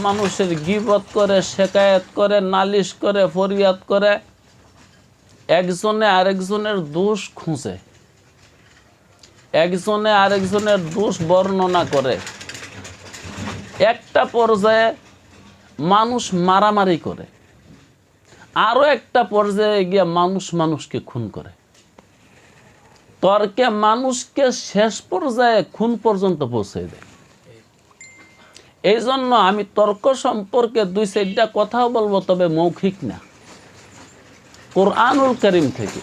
মানুষের গীবত করে, শেকায়েত করে, নালিশ করে, ফরিয়াদ করে, একজনে আরেকজনের দোষ খুঁজে, একজনে আরেকজনের দোষ বর্ণনা করে। একটা পর্যায়ে মানুষ মারামারি করে, আরো একটা পর্যায়ে গিয়ে মানুষ মানুষকে খুন করে। তর্কে মানুষকে শেষ পর্যায়ে খুন পর্যন্ত পৌঁছে দেয়। এই জন্য আমি তর্ক সম্পর্কে 2-4টা কথাও বলবো, তবে মৌখিক না, কোরআনুল কারীম থেকে।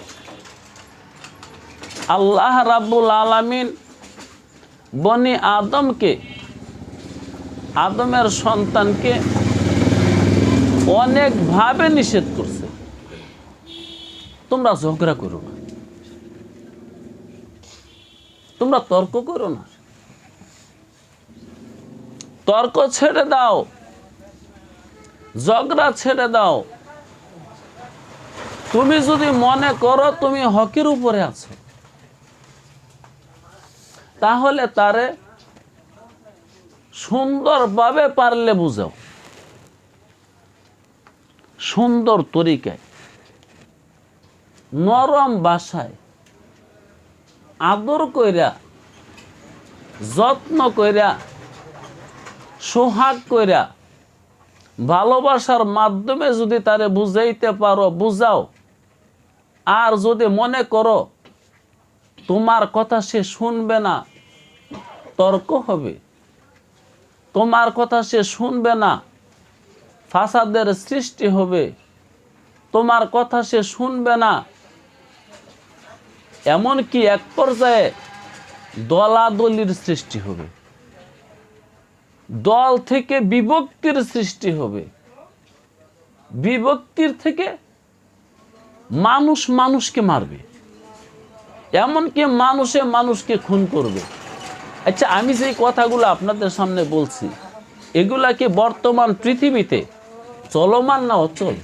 আল্লাহ রাব্বুল আলামিন বনি আদমকে, আদমের সন্তানকে অনেকভাবে নিষেধ করছে, তোমরা ঝগড়া করো না, তোমরা তর্ক করো না, তর্ক ছেড়ে দাও, ঝগড়া ছেড়ে দাও। তুমি যদি মনে করো তুমি হকের উপরে আছো, তাহলে তারে সুন্দরভাবে পারলে বুঝাও, সুন্দর তরিকায়, নরম ভাষায়, আদর কইরা, যত্ন কইরা, সোহাগ কইরা, ভালোবাসার মাধ্যমে যদি তারে বুঝাইতে পারো বুঝাও। আর যদি মনে করো তোমার কথা সে শুনবে না, তর্ক হবে, তোমার কথা সে শুনবে না, ফাসাদের সৃষ্টি হবে, তোমার কথা সে শুনবে না, এমনকি এক পর্যায়ে দলাদলির সৃষ্টি হবে, দল থেকে বিভক্তির সৃষ্টি হবে, বিভক্তির থেকে মানুষ মানুষকে মারবে, এমনকি মানুষে মানুষকে খুন করবে। আচ্ছা, আমি যেই কথাগুলো আপনাদের সামনে বলছি, এগুলা কি বর্তমান পৃথিবীতে চলমান না অচল?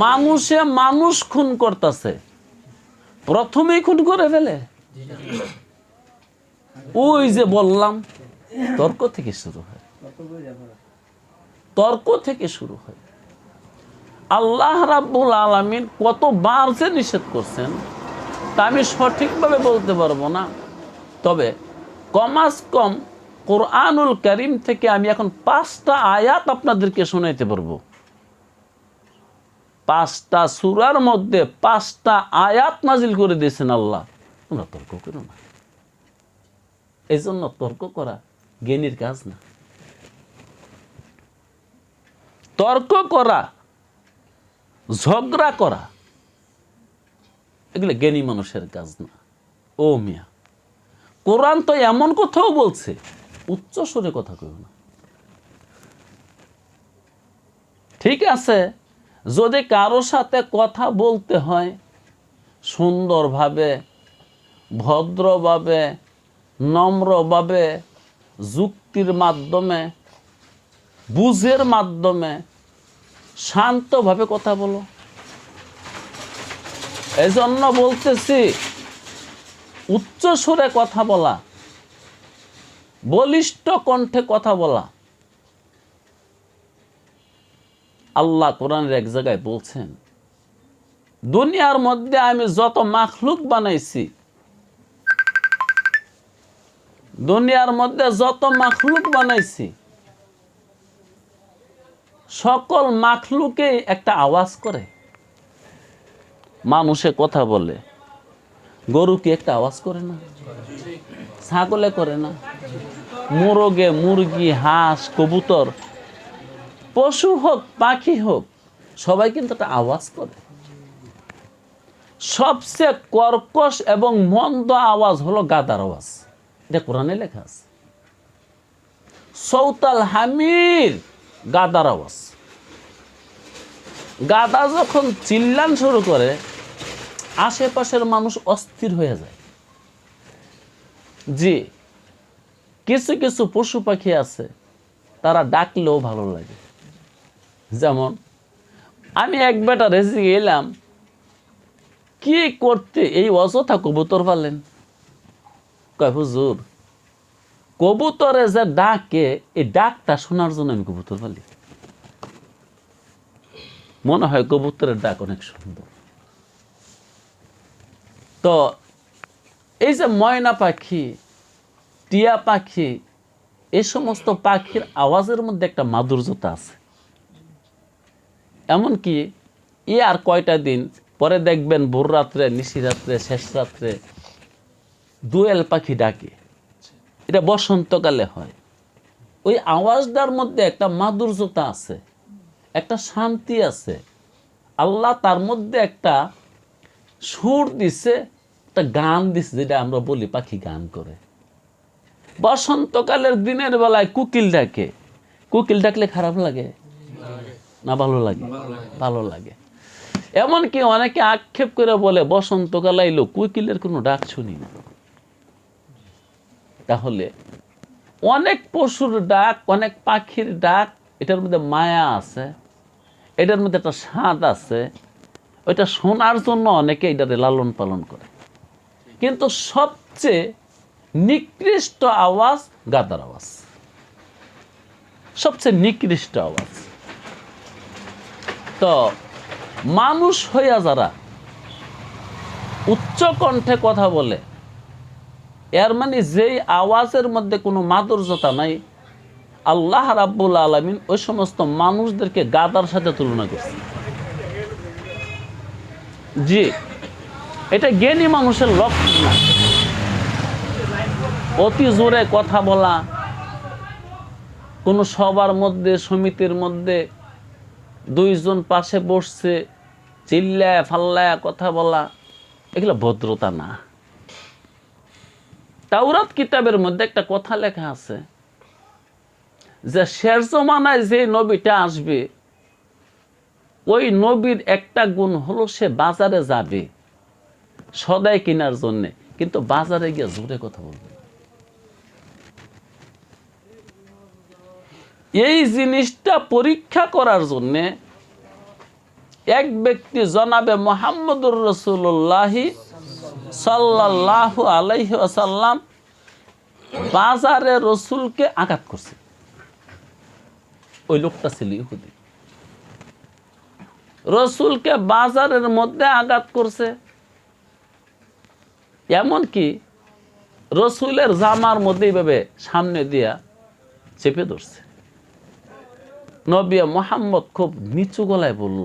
মানুষে মানুষ খুন করতেছে, প্রথমেই খুন করে ফেলে। ওই যে বললাম, তর্ক থেকে শুরু হয়, তর্ক থেকে শুরু হয়। আল্লাহ রাব্বুল আলামিন কতবার যে নিষেধ করছেন তা আমি সঠিকভাবে বলতে পারবো না, তবে কমাস কম কোরআনুল কারীম থেকে আমি এখন 5টা আয়াত আপনাদেরকে শোনাইতে পারবো। 5টা সূরার মধ্যে 5টা আয়াত নাজিল করে দিয়েছেন আল্লাহ। তোমরা তর্ক করো না। এই জন্য তর্ক করা জ্ঞানীর কাজ না, তর্ক করা, ঝগড়া করা এগুলো জ্ঞানী মানুষের কাজ না। ও মিয়া, কোরআন তো এমন কথাও বলছে, উচ্চ সুরে কথা কইও না। ঠিক আছে, যদি কারো সাথে কথা বলতে হয় সুন্দরভাবে, ভদ্রভাবে, নম্রভাবে, যুক্তির মাধ্যমে, বুঝের মাধ্যমে, শান্তভাবে কথা বলো। এজন্য বলতেছি, উচ্চ সুরে কথা বলা, বলিষ্ঠ কণ্ঠে কথা বলা। আল্লাহ কোরআনের এক জায়গায় বলছেন, দুনিয়ার মধ্যে আমি যত মাখলুক বানাইছি, দুনিয়ার মধ্যে যত মাখলুক বানাইছি, সকল মাখলুকে একটা আওয়াজ করে। মানুষে কথা বলে, গরু কি একটা আওয়াজ করে না? ছাগলে করে না? মোরগে, মুরগি, হাঁস, কবুতর, পশু হোক পাখি হোক, সবাই কিন্তু একটা আওয়াজ করে। সবচেয়ে কর্কশ এবং মন্দ আওয়াজ হলো গাদার আওয়াজ। এটা কোরআনে লেখা আছে। সৌতাল হামির, গাদার আওয়াজ। গাদা যখন চিল্লান শুরু করে, আশেপাশের মানুষ অস্থির হয়ে যায়। জি, কিছু কিছু পশু পাখি আছে, তারা ডাকলেও ভালো লাগে। যেমন আমি এক বেটা রেসে গেলাম, কি করতে এই অযথা কবুতর পালেন? কয় হুজুর, কবুতরে যে ডাকে, এই ডাকটা শোনার জন্য আমি কবুতর পালি। মনে হয় কবুতরের ডাক অনেক সুন্দর। তো এই যে ময়না পাখি, টিয়া পাখি, এই সমস্ত পাখির আওয়াজের মধ্যে একটা মাধুর্যতা আছে। এমনকি আর কয়টা দিন পরে দেখবেন ভোর রাত্রে, নিশি রাত্রে, শেষ রাত্রে দোয়েল পাখি ডাকে। এটা বসন্তকালে হয়। ওই আওয়াজটার মধ্যে একটা মাধুর্যতা আছে, একটা শান্তি আছে। আল্লাহ তার মধ্যে একটা সুর দিছে, একটা গান দিছে, যেটা আমরা বলি পাখি গান করে। বসন্তকালের দিনের বেলায় কোকিল ডাকে। কোকিল ডাকলে খারাপ লাগে না ভালো লাগে? ভালো লাগে। এমনকি অনেকে আক্ষেপ করে বলে বসন্তকাল আইলো কোকিলের কোনো ডাক শুনি না। তাহলে অনেক পশুর ডাক, অনেক পাখির ডাক, এটার মধ্যে মায়া আছে, এটার মধ্যে একটা স্বাদ আছে। ওইটা শোনার জন্য অনেকে এটাকে লালন পালন করে। কিন্তু সবচেয়ে নিকৃষ্ট আওয়াজ গাদার আওয়াজ, সবচেয়ে নিকৃষ্ট আওয়াজ। তো মানুষ হইয়া যারা উচ্চ কণ্ঠে কথা বলে, এর মানে যেই আওয়াজের মধ্যে কোনো মাধুর্যতা নাই, আল্লাহ রাব্বুল আলামিন ওই সমস্ত মানুষদেরকে গাদার সাথে তুলনা করছে। জি, এটা জ্ঞানী মানুষের লক্ষণ না। অতি জোরে কথা বলা, কোনো সবার মধ্যে, সমিতির মধ্যে দুইজন পাশে বসছে, চিল্লায় ফাল্লায় কথা বলা, এগুলো ভদ্রতা না। তাওরাত কিতাবের মধ্যে একটা কথা লেখা আছে যে শেষ জমানায় যে নবীটা আসবে, ওই নবীর একটা গুণ হলো সে বাজারে যাবে সদাই কেনার জন্যে, কিন্তু বাজারে গিয়ে জোরে কথা বলবে। এই জিনিসটা পরীক্ষা করার জন্যে এক ব্যক্তি জনাবে মুহাম্মদুর রাসূলুল্লাহ সাল্লাল্লাহু আলাইহি ওয়াসাল্লাম বাজারে রসুলকে আঘাত করছে। ওই লোকটা ছিল ইহুদি। রসুলকে বাজারের মধ্যে আঘাত করছে, এমনকি রসুলের জামার মধ্যে এইভাবে সামনে দিয়া চেপে ধরছে। নবী মুহাম্মদ খুব নিচু গলায় বলল,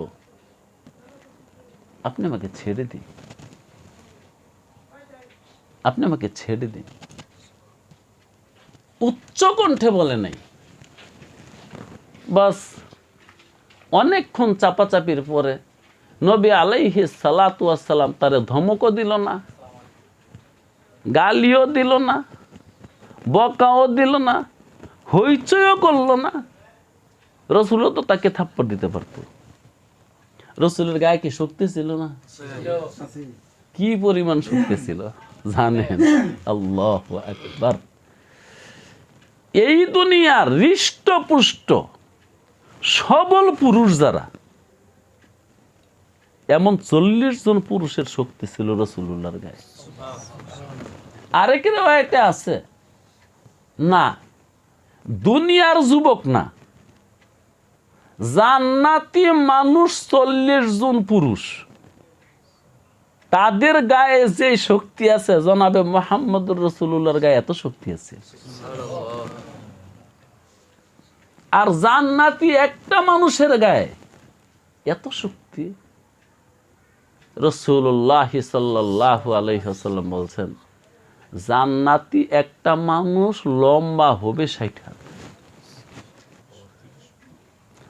আপনি আমাকে ছেড়ে দিন, আপনি আমাকে ছেড়ে দিন। উচ্চ কণ্ঠে বলে নাই, বাস অনেকক্ষণ চাপাচাপির পরে নবী আলাইহিস সালাতু ওয়াস সালাম তারে ধমকও দিল না, গালিও দিল না, বকাও দিল না, হইচইও করলো না। রসুলও তো তাকে থাপ্পড় দিতে পারত। রসুলের গায়ে কি শক্তি ছিল না? কি পরিমাণ শক্তি ছিল জানেন? আল্লাহু আকবার। এই দুনিয়ার হৃষ্টপুষ্ট সবল পুরুষ যারা, এমন 40 জন পুরুষের শক্তি ছিল রাসূলুল্লাহর গায়ে। আরেক রিওয়ায়াতে আছে, না দুনিয়ার যুবক না, জান্নাতি মানুষ 40 জন পুরুষ, তাদের গায়ে যে শক্তি আছে, জনাবে মুহাম্মদুর রাসূলুল্লাহর গায়ে এত শক্তি আছে। আর জান্নাতি একটা মানুষের গায়ে এত শক্তি। রাসূলুল্লাহ সাল্লাল্লাহু আলাইহি ওয়াসাল্লাম বলছেন, জান্নাতি একটা মানুষ লম্বা হবে 60 হাত,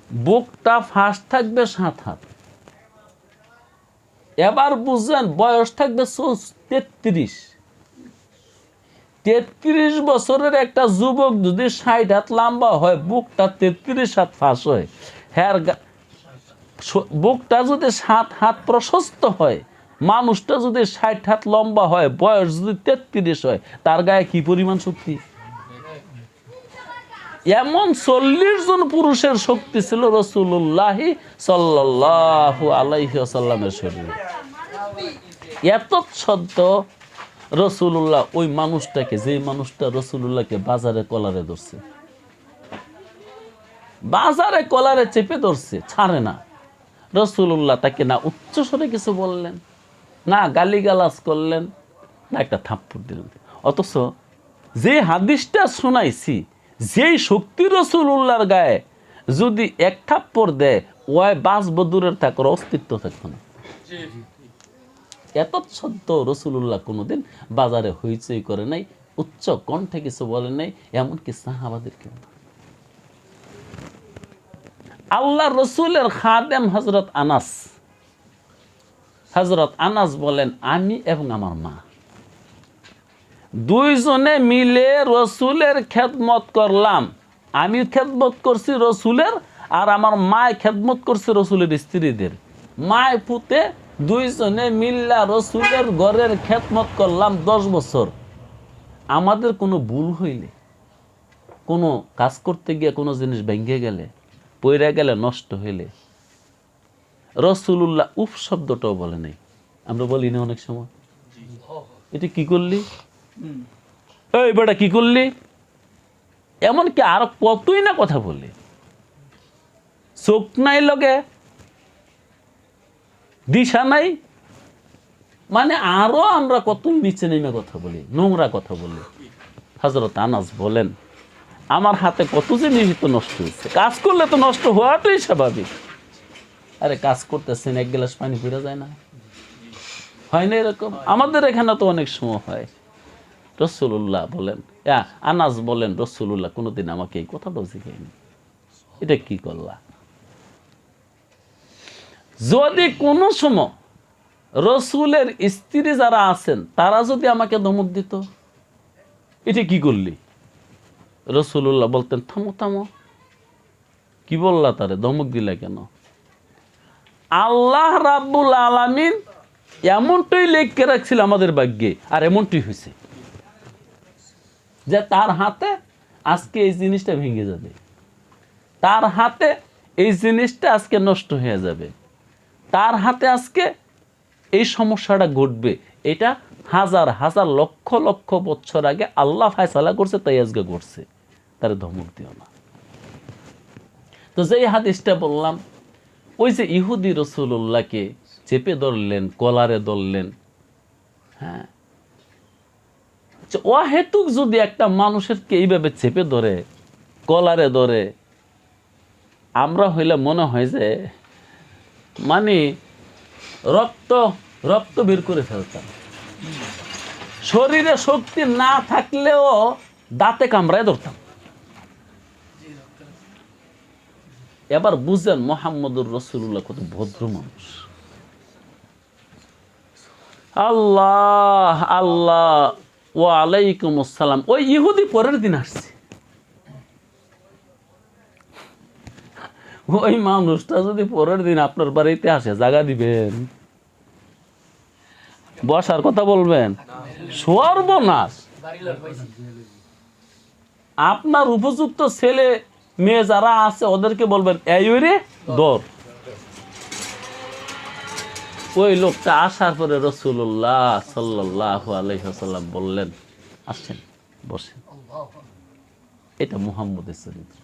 বুকটা ফাঁস থাকবে 7 হাত। এবার বুঝলেন, বয়স থাকবে 33 বছরের একটা যুবক যদি 60 হাত লম্বা হয়, বুকটা 33 হাত ফাঁস হয়, হ্যাঁ বুকটা যদি 7 হাত প্রশস্ত হয়, মানুষটা যদি 60 হাত লম্বা হয়, বয়স যদি 33 হয়, তার গায়ে কি পরিমাণ শক্তি! এমন 40 জন পুরুষের শক্তি ছিল রাসূলুল্লাহ সাল্লাল্লাহু আলাইহি ওয়াসাল্লামের শরীরে। এত সত্য রসুল্লাহ ওই মানুষটাকে, যে মানুষটা রসুল্লাহকে বাজারে কলারে ধরছে, বাজারে কলারে চেপে ধরছে, ছাড়ে না, রসুল্লাহ তাকে না উচ্চস্বরে কিছু বললেন, না গালিগালাজ করলেন, না একটা থাপ্পড় দিলেন। অথচ যে হাদিসটা শোনাইছি, যেই শক্তি রসুল্লাহর গায়ে যদি এক থাপ্পড় দেয়, ওই বাঁচব দূরের থাকার অস্তিত্ব থাকতো না। এত সত্ত্বেও রসুল্লাহ কোনোদিন বাজারে হইচই করে নাই, উচ্চ কণ্ঠে কিছু বলে নাই, এমনকি সাহাবাদেরকে। আল্লাহ রসুলের খাদেম হযরত আনাস বলেন, আমি এবং আমার মা দুইজনে মিলে রসুলের খেদমত করলাম। আমি খেদমত করছি রসুলের, আর আমার মায় খেদমত করছে রসুলের স্ত্রীদের। মায় পুতে দুইজনে মিল্লা রসুলের ঘরের খেদমত করলাম 10 বছর। আমাদের কোনো ভুল হইলে, কোনো কাজ করতে গিয়ে কোনো জিনিস ভেঙে গেলে, পইরা গেলে, নষ্ট হইলে, রসুল্লাহ উফ শব্দটাও বলে নাই। আমরা বলি না অনেক সময়, এটা কি করলি, এই বেটা কি করলি, এমনকি আরো কতই না কথা বলি। চোখ নাই লগে, দিশা নাই, মানে আরো আমরা কতই নিচে নেমে কথা বলি, নোংরা কথা বলি। হযরত আনাস বলেন, আমার হাতে কত জিনিস তো নষ্ট হয়েছে। কাজ করলে তো নষ্ট হওয়াটাই স্বাভাবিক। আরে কাজ করতেছেন, এক গ্লাস পানি পড়ে যায় না, হয় না এরকম? আমাদের এখানে তো অনেক সময় হয়। রসুল্লাহ বলেন, আনাস বলেন, রসুল্লাহ কোনোদিন আমাকে এই কথাটাও শিখায়নি, এটা কি করলা। যদি কোনো সময় রসুলের স্ত্রী যারা আছেন তারা যদি আমাকে ধমক দিত, এটা কি করলি, রসুল্লাহ বলতেন, থামো থামো, কি বললা, তারে ধমক দিলা কেন? আল্লাহ রাব্বুল আলামিন এমনটাই লিখে রাখছিল আমাদের ভাগ্যে, আর এমনটাই হয়েছে যে তার হাতে আজকে এই জিনিসটা ভেঙে যাবে, তার হাতে এই জিনিসটা আজকে নষ্ট হয়ে যাবে, তার হাতে আজকে এই সমস্যাটা ঘটবে। এটা হাজার হাজার লক্ষ লক্ষ বছর আগে আল্লাহ ফায়সালা করছে, তাই আজকে ঘটছে। তার ধমক দিও না। তো যেই হাদিসটা বললাম, ওই যে ইহুদি রসুল্লাহকে চেপে ধরলেন, কলারে ধরলেন, হ্যাঁ, অহেতুক যদি একটা মানুষেরকে এইভাবে চেপে ধরে, কলারে ধরে, আমরা হইলে মনে হয় যে মানে রক্ত বের করে ফেলতাম। শরীরে শক্তি না থাকলেও দাঁতে কামড়ায় ধরতাম। এবার বুঝলেন মুহাম্মদুর রাসূলুল্লাহ কত ভদ্র মানুষ। আল্লাহ আল্লাহ ওয়া আলাইকুম আসসালাম। ওই ইহুদি পরের দিন আসছে। ওই মানুষটা যদি পরের দিন আপনার বাড়িতে আসে, জায়গা দিবেন, বসার কথা বলবেন, সর্বনাশ। আপনার উপযুক্ত ছেলে মেয়ে যারা আছে ওদেরকে বলবেন, এই রে দর। ওই লোকটা আসার পরে রাসূলুল্লাহ সাল্লাল্লাহু আলাইহি ওয়াসাল্লাম বললেন, আসেন বসেন। এটা মুহাম্মদের চরিত্র।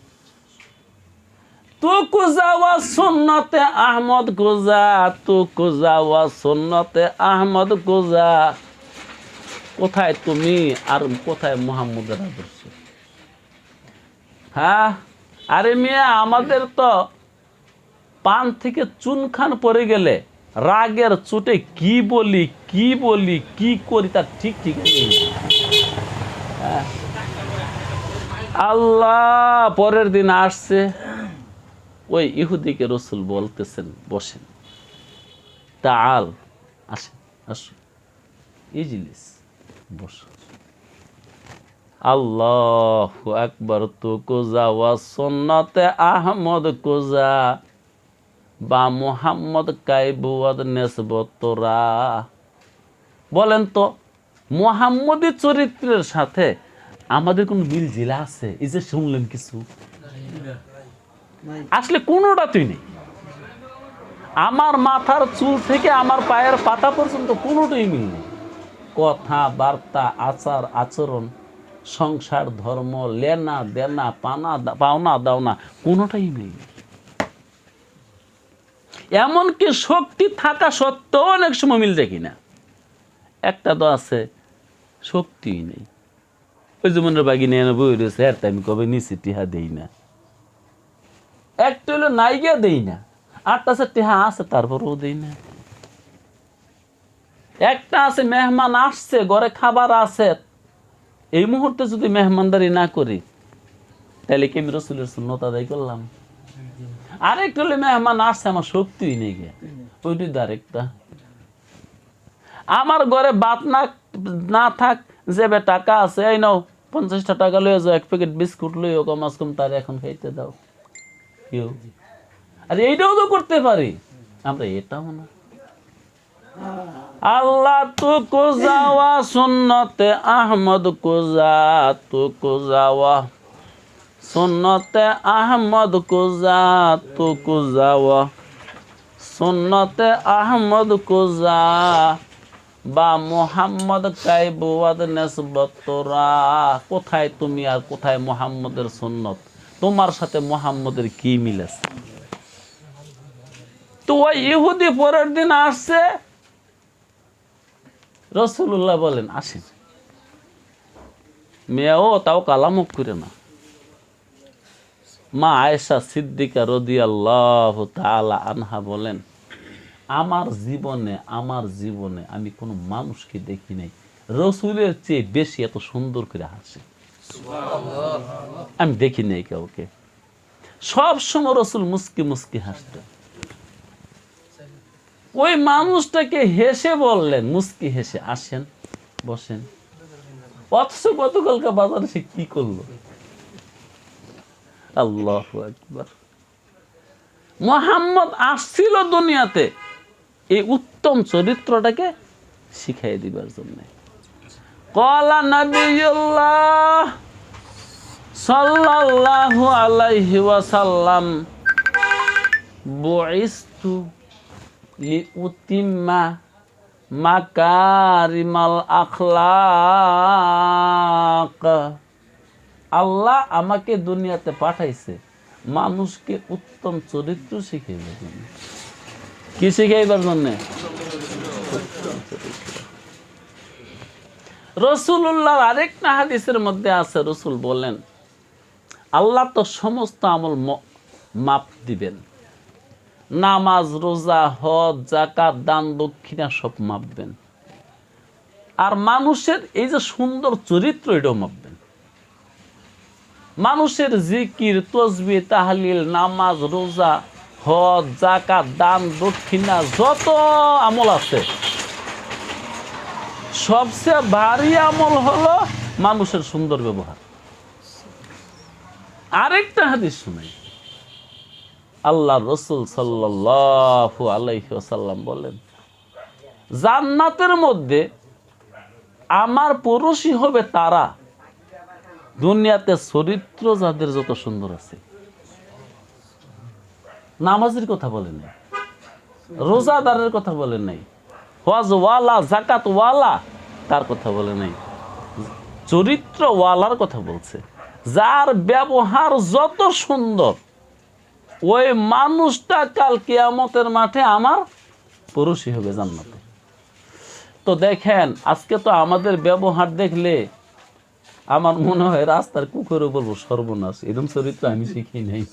তু কুজাওয়া সুন্নতে আহমদ কুজা, তু কুজাওয়া সুন্নতে আহমদ কুজা। কোথায় তুমি আর কোথায় মুহাম্মদের আদর্শ? হ্যাঁ, আরে মিয়া, আমাদের তো পান থেকে চুনখান পড়ে গেলে রাগের চোটে কি বলি কি করি তার ঠিক নেই। আল্লাহ পরের দিন আসছে, ওই ইহুদিকে রসুল বলতেছেন, বসেন, তাআল, আসেন, আসুন, ইজলিস, বসুন। আল্লাহু আকবার। তু কুজা ওয়া সুন্নতে আহমদ কুজা বা মুহাম্মদ কাইবুয়াদ নেসবত তোরা। বলেন তো, মুহাম্মদী চরিত্রের সাথে আমাদের কোন মিল জিলা আছে? এই যে শুনলেন কিছু, আসলে কোনোটাতেই নেই। আমার মাথার চুল থেকে আমার পায়ের পাতা পর্যন্ত কোনোটাই মিল নেই। কথা বার্তা, আচার আচরণ, সংসার, ধর্ম, লেনা দেনা, পাওনা দাওনা কোনোটাই নেই। এমনকি শক্তি থাকা সত্ত্বেও অনেক সময় মিল দেখি না। একটা তো আছে শক্তিই নেই, ওই জীবনের বাগি নিয়ে বই রয়েছে, এর আমি কবে নিচে টিহা দেই না। একটা হলো নাইগা দেই না, আটটা আছে টিহা আছে তারপরেও দেই না। একটা আছে মেহমান আসছে, ঘরে খাবার আছে, এই মুহূর্তে যদি মেহমানদারি না করি তাহলে কি আমি রসুলের সুন্নত আদায় করলাম? আরেকটা হলে মেহমান আসছে, আমার শক্তিই নেই গে, ওইটি আরেকটা। আমার ঘরে ভাত না থাক, যে টাকা আছে, এই নাও 50টা টাকা লয়ে যাও, 1 প্যাকেট বিস্কুট লইও, কমাস কম তার এখন খাইতে দাও। কেউ আর এইটাও তো করতে পারি, আমরা এটাও না। আল্লাহ তু কুজাওয়া সুন্নতে আহমদ কুজা, তু কুজাওয়া সুন্নতে আহমদ কুজা, তু কুজাওয়া সুন্নতে আহমদ কুজা, বা মোহাম্মদ কাইবুয়াদ নেসবত তোরা। কোথায় তুমি আর কোথায় মোহাম্মদের সুন্নত? তোমার সাথে মোহাম্মদের কি মিল আছে? তো ওই ইহুদি পরের দিন আসছে, রাসূলুল্লাহ বলেন আসেন। মেয়েও তাও কালামুখ করে না। মা আয়েশা সিদ্দিকা রাদিয়াল্লাহু তাআলা আনহা বলেন, আমার জীবনে আমি কোনো মানুষকে দেখি নাই রসুলের চেয়ে বেশি এত সুন্দর করে হাসে। আমি দেখি নাই কাউকে। সব সময় রসুল মুস্কি মুস্কি হাসতেন। ওই মানুষটাকে হেসে বললেন, মুস্কি হেসে, আসেন বসেন। অথচ গতকালকে বাজারে সে কি করলো? আল্লাহু আকবার। মুহাম্মদ আসছিল দুনিয়াতে এই উত্তম চরিত্রটাকে শিখাই দিবার জন্য। ক্বালা নবিয়ুল্লাহ সাল্লাল্লাহু আলাইহি ওয়াসাল্লাম, বুইস্তু লিউতিম্মা মাকারিমাল আখলাক। আল্লাহ আমাকে দুনিয়াতে পাঠাইছে মানুষকে উত্তম চরিত্র শিখাইবার জন্য। কি শিখাইবার জন্য? রাসূলুল্লাহ আরেকটা হাদিসের মধ্যে আছে, রাসূল বলেন আল্লাহ তো সমস্ত আমল মাপ দিবেন, নামাজ, রোজা, হজ, যাকাত, দান, দক্ষিণা সব মাপবেন। আর মানুষের এই যে সুন্দর চরিত্র, এটাও মাপবেন। মানুষের জিকির, তাসবিহ, তাহলিল, নামাজ, রোজা, হজ, যাকাত, দান, দক্ষিণা যত আমল আছে, সবচেয়ে ভারী আমল হলো মানুষের সুন্দর ব্যবহার। আরেকটা হাদিস শুনাই, আল্লাহ রসুল সাল্লাল্লাহু আলাইহি ওয়াসাল্লাম বলেন, জান্নাতের মধ্যে আমার পড়োশী হবে তারা দুনিয়াতে চরিত্র যাদের যত সুন্দর আছে। নামাজের কথা বলেন নাই, রোজাদারের কথা বলেন নাই, হজওয়ালা, যাকাতওয়ালা তার কথা বলে নাই, চরিত্রওয়ালার কথা বলছে। যার ব্যবহার যত সুন্দর, ওই মানুষটা কাল কিয়ামতের মাঠে আমার পড়োশী হবে জান্নাতে। তো দেখেন, আজকে তো আমাদের ব্যবহার দেখলে আমার মনে হয় রাস্তার কুকুরে বলবো সর্বনাশ, এরকম চরিত্র আমি শিখি নাই।